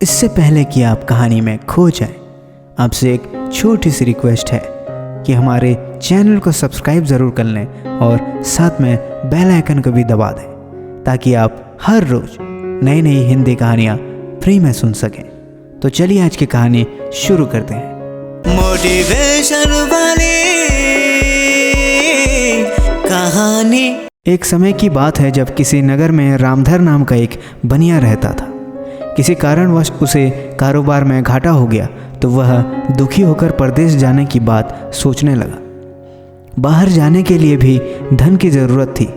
इससे पहले कि आप कहानी में खो जाएं, आपसे एक छोटी सी रिक्वेस्ट है कि हमारे चैनल को सब्सक्राइब ज़रूर कर लें और साथ में बेल आइकन को भी दबा दें ताकि आप हर रोज़ नई नई हिंदी कहानियाँ फ्री में सुन सकें। तो चलिए आज की कहानी शुरू करते हैं। मोटिवेशन वाली कहानी। एक समय की बात है जब किसी नगर में रामधर नाम का एक बनिया रहता था। किसी कारणवश उसे कारोबार में घाटा हो गया तो वह दुखी होकर परदेश जाने की बात सोचने लगा। बाहर जाने के लिए भी धन की ज़रूरत थी।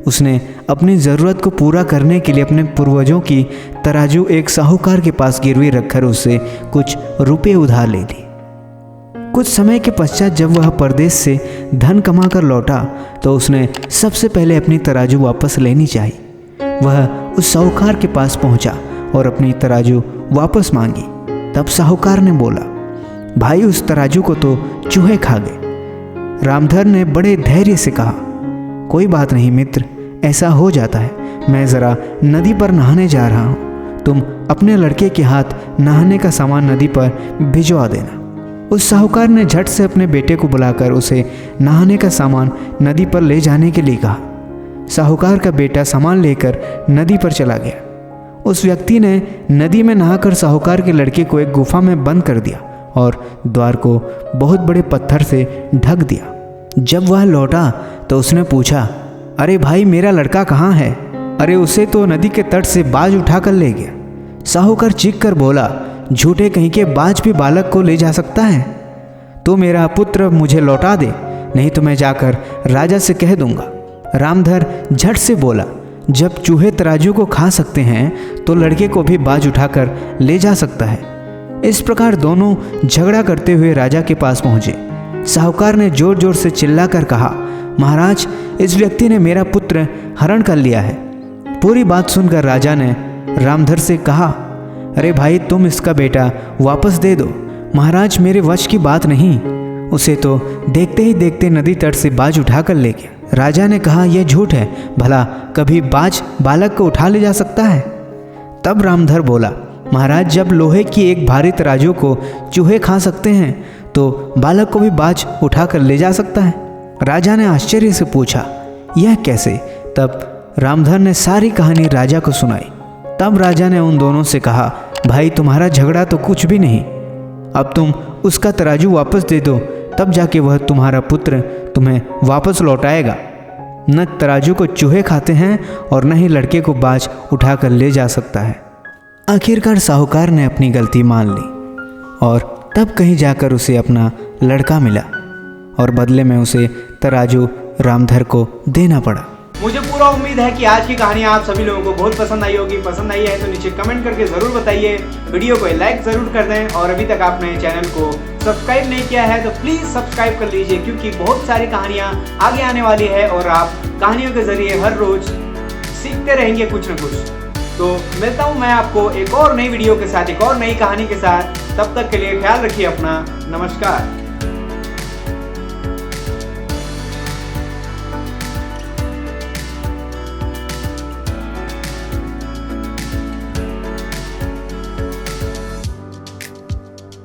उसने अपनी ज़रूरत को पूरा करने के लिए अपने पूर्वजों की तराजू एक साहूकार के पास गिरवी रखकर उससे कुछ रुपये उधार ले ली। कुछ समय के पश्चात जब वह परदेश से धन कमाकर लौटा तो उसने सबसे पहले अपनी तराजू वापस लेनी चाहिए। वह उस साहूकार के पास पहुंचा और अपनी तराजू वापस मांगी। तब साहूकार ने बोला, भाई उस तराजू को तो चूहे खा गए। रामधर ने बड़े धैर्य से कहा, कोई बात नहीं मित्र, ऐसा हो जाता है। मैं ज़रा नदी पर नहाने जा रहा हूँ, तुम अपने लड़के के हाथ नहाने का सामान नदी पर भिजवा देना। उस साहूकार ने झट से अपने बेटे को बुलाकर उसे नहाने का सामान नदी पर ले जाने के लिए कहा। साहूकार का बेटा सामान लेकर नदी पर चला गया। उस व्यक्ति ने नदी में नहाकर साहूकार के लड़के को एक गुफा में बंद कर दिया और द्वार को बहुत बड़े पत्थर से ढक दिया। जब वह लौटा तो उसने पूछा, अरे भाई मेरा लड़का कहाँ है? अरे उसे तो नदी के तट से बाज उठाकर ले गया। साहूकार चीख कर बोला, झूठे कहीं के बाज भी बालक को ले जा सकता है? तो मेरा पुत्र मुझे लौटा दे, नहीं तो मैं जाकर राजा से कह दूंगा। रामधर झट से बोला, जब चूहे तराजू को खा सकते हैं तो लड़के को भी बाज उठाकर ले जा सकता है। इस प्रकार दोनों झगड़ा करते हुए राजा के पास पहुंचे। साहूकार ने जोर जोर से चिल्लाकर कहा, महाराज इस व्यक्ति ने मेरा पुत्र हरण कर लिया है। पूरी बात सुनकर राजा ने रामधर से कहा, अरे भाई तुम इसका बेटा वापस दे दो। महाराज मेरे वश की बात नहीं, उसे तो देखते ही देखते नदी तट से बाज उठाकर ले गया। राजा ने कहा, यह झूठ है, भला कभी बाज बालक को उठा ले जा सकता है? तब रामधर बोला, महाराज जब लोहे की एक भारी तराजू को चूहे खा सकते हैं तो बालक को भी बाज उठाकर ले जा सकता है। राजा ने आश्चर्य से पूछा, यह कैसे? तब रामधर ने सारी कहानी राजा को सुनाई। तब राजा ने उन दोनों से कहा, भाई तुम्हारा झगड़ा तो कुछ भी नहीं, अब तुम उसका तराजू वापस दे दो, तब जाके वह तुम्हारा पुत्र तुम्हें वापस लौटाएगा। न तराजू को चूहे खाते हैं और न ही लड़के को बाज उठाकर ले जा सकता है। आखिरकार साहूकार ने अपनी गलती मान ली और तब कहीं जाकर उसे अपना लड़का मिला और बदले में उसे तराजू रामधर को देना पड़ा। मुझे पूरा उम्मीद है कि आज की कहानी आप सभी लोगों को बहुत पसंद आई होगी। पसंद आई है तो नीचे कमेंट करके ज़रूर बताइए, वीडियो को लाइक ज़रूर कर दें और अभी तक आपने चैनल को सब्सक्राइब नहीं किया है तो प्लीज़ सब्सक्राइब कर लीजिए, क्योंकि बहुत सारी कहानियाँ आगे आने वाली है और आप कहानियों के ज़रिए हर रोज़ सीखते रहेंगे कुछ न कुछ। तो मिलता हूँ मैं आपको एक और नई वीडियो के साथ, एक और नई कहानी के साथ। तब तक के लिए ख्याल रखिए अपना। नमस्कार।